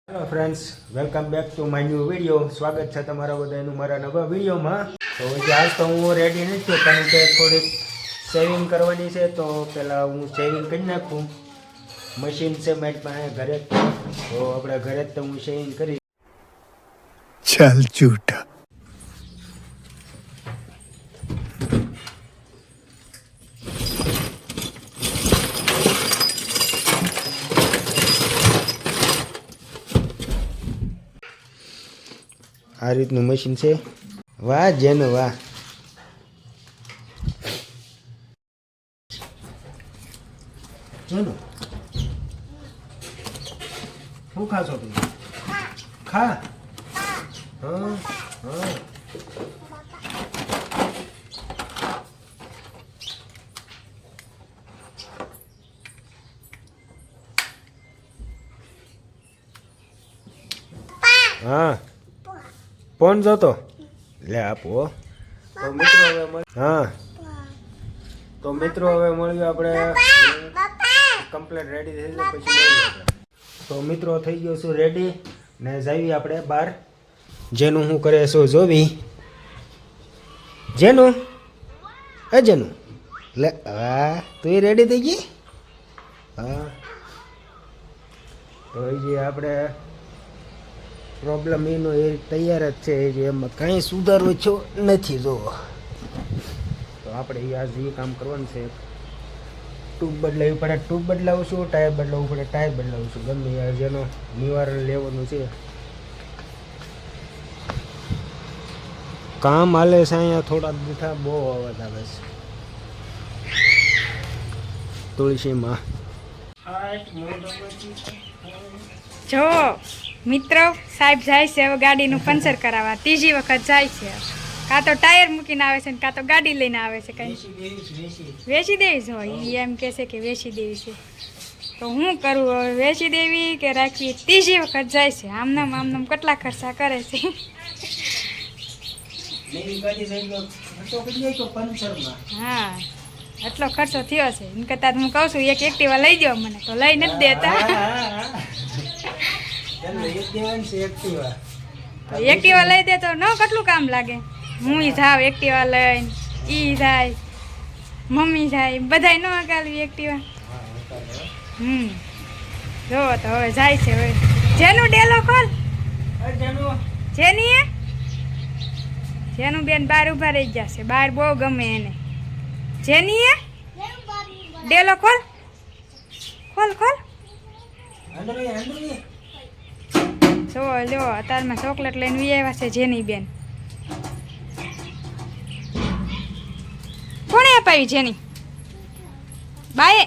Hello friends, welcome back to my new video. સ્વાગત છે તમારા બધાનું મારા નવા વિડીયોમાં. તો આજ તો હું રેડી નથી થયો કારણ કે થોડીક શેવિંગ કરવાની છે. તો પહેલાં હું શેવિંગ કરી નાખું. મશીન છે મારી પાસે ઘરે, તો આપણે ઘરે જ તો હું શેવિંગ કરી. चल झूठा। આ રીતનું મશીન છે. વાહ જેનું વાહ. જેનું શું ખાશો તમે? ખા. હા હા. હા ફોન જોતો લે આપો. તો મિત્રો હવે હા તો મિત્રો હવે મળ્યું આપણે કમ્પ્લીટ રેડી થઈ જાય પછી મળીએ આપણે. તો મિત્રો થઈ ગયો છું રેડી ને જઈએ આપણે બહાર. જેનું હું કરે છું જોવી. જેનું જેનું લે હા તું રેડી થઈ ગઈ. હા તો એ જે આપણે પ્રોબ્લેમ એનો એ તૈયાર જ છે. એ જે એમાં કાંઈ સુધારો છો નથી. જોવો તો આપણે આજ એ કામ કરવાનું છે. ટ્યુબ બદલાવી પડે ટ્યુબ બદલાવશું, ટાયર બદલાવવું પડે ટાયર બદલાવશું. ગમે યાર જેનો નિવારણ લેવાનું છે. કામ હાલે છે અહીંયા. થોડાક દીઠા બહુ અવાજ આવે છે. તુલસીમાં જો મિત્રો સાહેબ જાય છે હવે ગાડીનું પંચર કરાવવા. ત્રીજી વખત જાય છે. કાં તો ટાયર મૂકીને આવે છે ને કાં તો ગાડી લઈને આવે છે. કઈ વેચી દેવી છે. એ એમ કહે છે કે વેચી દેવી છે. તો હું કરું હવે, વેચી દેવી કે રાખવી? ત્રીજી વખત જાય છે. આમનામ કેટલા ખર્ચા કરે છે. હા એટલો ખર્ચો થયો છે. એમ કરતાં હું કહું છું એક એક્ટિવા લઈ જાઓ મને, તો લઈ નથી દેતા. એક્ટિવા લઈ દે તો ન કેટલું કામ લાગે. હું જાવ એક્ટિવા લઈને, ઈ જાય, મમ્મી જાય, બધાય ન અગાલવી એક્ટિવા. જોવો તો હવે જાય છે. હવે જેનું ડેલો ખોલ. જેની જેનું બેન બહાર ઊભા રહી જશે. બહાર બહુ ગમે એને. જેની ડેલો ખોલ ખોલ ખોલ. જો અત્યારમાં ચોકલેટ લઈને વી આવ્યા છે જેની બેન. કોણે અપાવી જેની બાએ?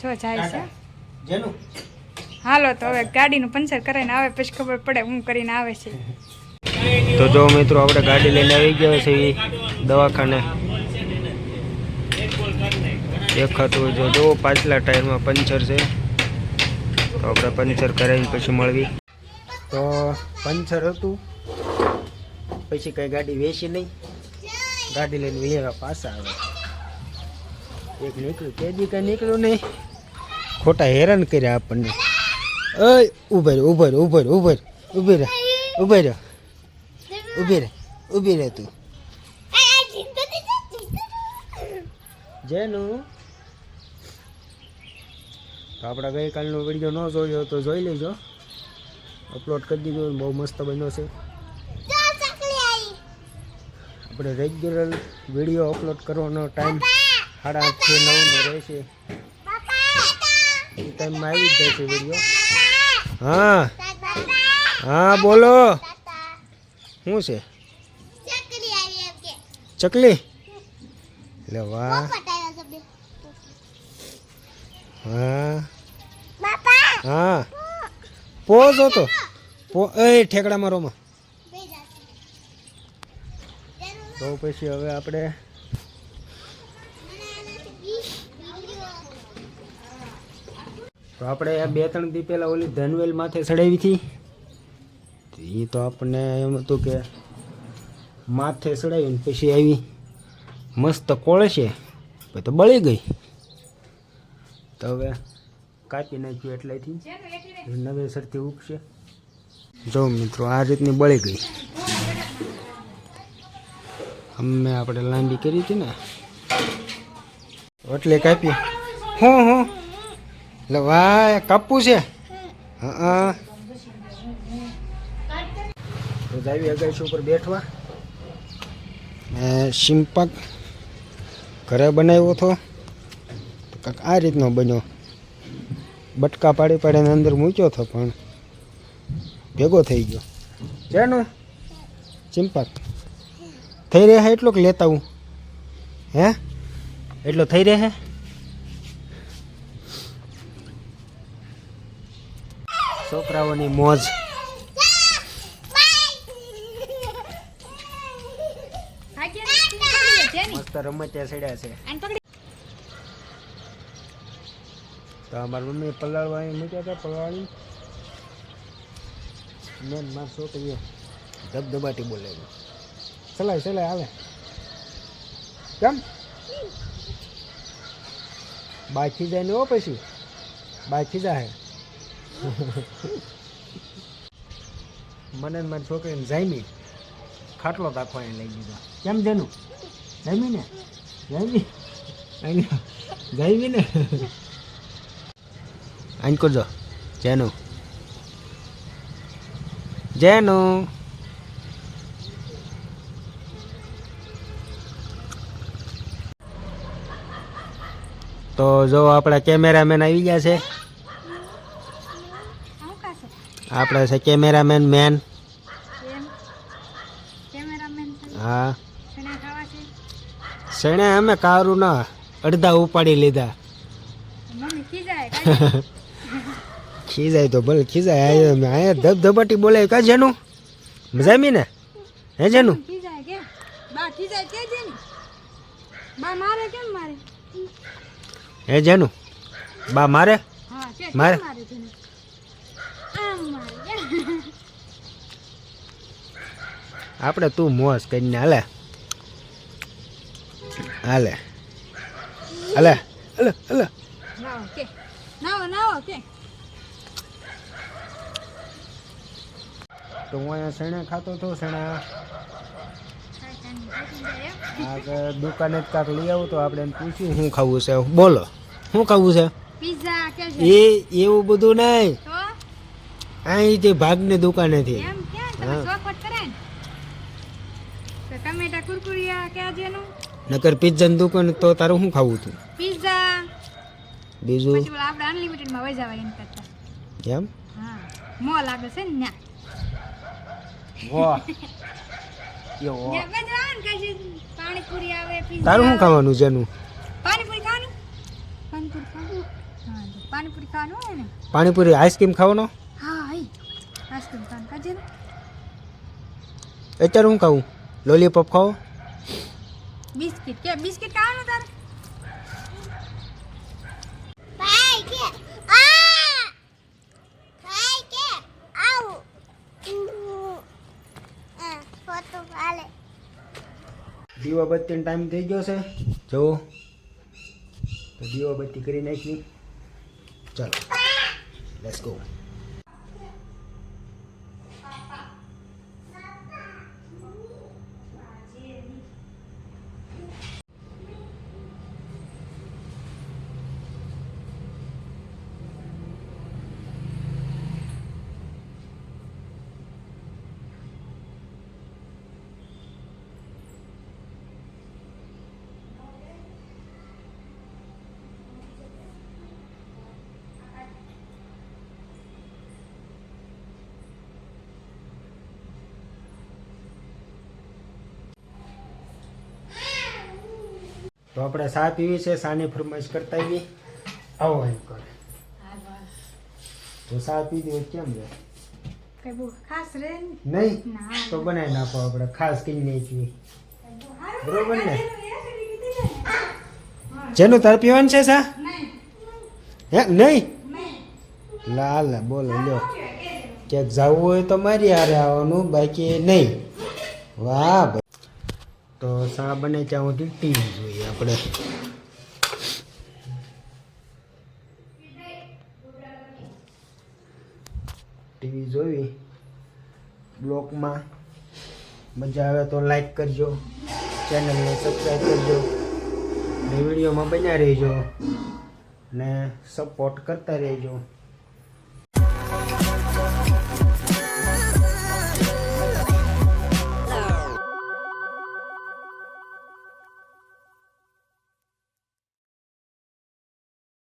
જો જાય છે. હાલો તો હવે ગાડીનું પંચર કરાવીને આવે પછી ખબર પડે હું કરીને આવે છે. તો જો મિત્રો આપણે ગાડી લઈને આવી ગયા છે દવાખાને. દેખાતું જો જો પાછલા ટાયરમાં પંચર છે. તો આપણે પંચર કરાવીને પછી મળવી. તો પંચર હતું પછી કઈ ગાડી વેચી નહીં. ગાડી લઈને વેવા પાછા આવે. એક નીકળ્યું તેજી કઈ નીકળ્યું નહીં. ખોટા હેરાન કર્યા આપણને. ઉભર ઉભર ઉભર ઉભર ઉભી રહે ઉભી રહે ઉભી રહે ઉભી રહે તું. જેનું તો આપણા ગઈકાલનો વિડીયો ન જોયો તો જોઈ લેજો. અપલોડ કરી દીધો, બહુ મસ્ત બન્યો છે. આપણે રેગ્યુલર વિડીયો અપલોડ કરવાનો ટાઈમ 8:30 થી 9નો રહેશે. એ ટાઈમમાં આવી જ જાય છે વિડીયો. હા હા બોલો શું છે? ચકલી લે વાહ. હા હા પોઝ હતો ઠેકડા મારોમાં. તો પછી હવે આપણે આ 2-3 દી પહેલા ઓલી ધનવેલ માથે ચડાવી હતી. એ તો આપણને એમ હતું કે માથે ચડાવીને પછી આવી મસ્ત કોળે છે, તો બળી ગઈ. તો હવે કાપી નાખ્યું એટલેથી જેનું એથી રે. નવેસરથી ઉપશે. જો મિત્રો આ રીતની બળી ગઈ. અમે આપણે લાંબી કરી હતી ને એટલે કાપી. હું એટલે વાહ કાપવું છે. હા તો જાવી અગાસી ઉપર બેઠવા. સિંપક ઘરે બનાવ્યો હતો તો કાંક આ રીતનો બન્યો. બટકા પાડી પાડીને અંદર મૂક્યો હતો પણ ભેગો થઈ ગયો. જેનું સિંપક થઈ રહે એટલો કે લેતા હું હે એટલો થઈ રહે. છોકરાઓની મોજ. મસ્ત રમત્યા ચડ્યા છે. તો અમારી મમ્મી પલાળવાની મૂક્યા હતા. પલાળી મેં માર છોકરીએ ધબધબાટી બોલાવી. ચલાય આવે કેમ બાકી જાય ને હો પછી બાકી જાય. મને મારી છોકરીને જામી ખાટલો દાખવા લઈ દીધો. કેમ જેનું જામી ને જામી ને આન કરજો જેનું તો જો આપણા કેમેરામેન આવી ગયા છે. આપણે છે કેમેરામેન મેન. હા શેણે અમે કારું ના અડધા ઉપાડી લીધા. ખીજાય તો ભલે ખીજાય. અહીંયા ધબધબાટી બોલે કા જેનું મજામી ને હે જેનું હે જેનું બા મારે મારે આપણે તું મોજ કરીને હાલે હાલે હાલે હાલે હાલે. તો હું અહીંયા શેણે ખાતો હતો. શેણા આગળ દુકાને જ કાંક લઈ આવું તો આપણે એને પૂછ્યું શું ખાવું છે. બોલો શું ખાવું છે. એ એવું બધું નહીં અહીંથી ભાગની દુકાનેથી. નકર પિઝાની દુકાન તો તારું શું ખાવું હતું. બીજું એમ તારું શું ખાવાનું છે એનું. પાણીપુરી આઈસ્ક્રીમ ખાવાનો. અત્યારે શું ખાવું. લોલીપોપ ખાવો. બિસ્કિટ ખાવાનું તારે. દીવાબત્તીનો ટાઈમ થઈ ગયો છે. જુઓ તો દીવાબત્તી કરી નાખી. ચાલો લેટ્સ ગો. તો આપણે ચા પીવી છે. ચાની ફરમાઈશ કરતા આવી. આવો એમ કરે તો ચા પી દે કેમ રે. કઈ બહુ ખાસ રે નહીં તો બનાવી નાખો. આપણે ખાસ કઈ નાખીએ બરોબર ને. જેનું તાર પીવાનું છે સા હે નહીં. લાલ બોલો લ્યો ક્યાંક જવું હોય તો મારી હારે આવવાનું બાકી નહીં. વાહ ભાઈ. તો ચા બને ત્યાં સુધી ટીવી જોઈએ આપણે. ટીવી જોવી બ્લોગમાં મજા આવે તો લાઈક કરજો, ચેનલને સબસ્ક્રાઈબ કરજો ને વિડીયોમાં બન્યા રહેજો ને સપોર્ટ કરતા રહેજો.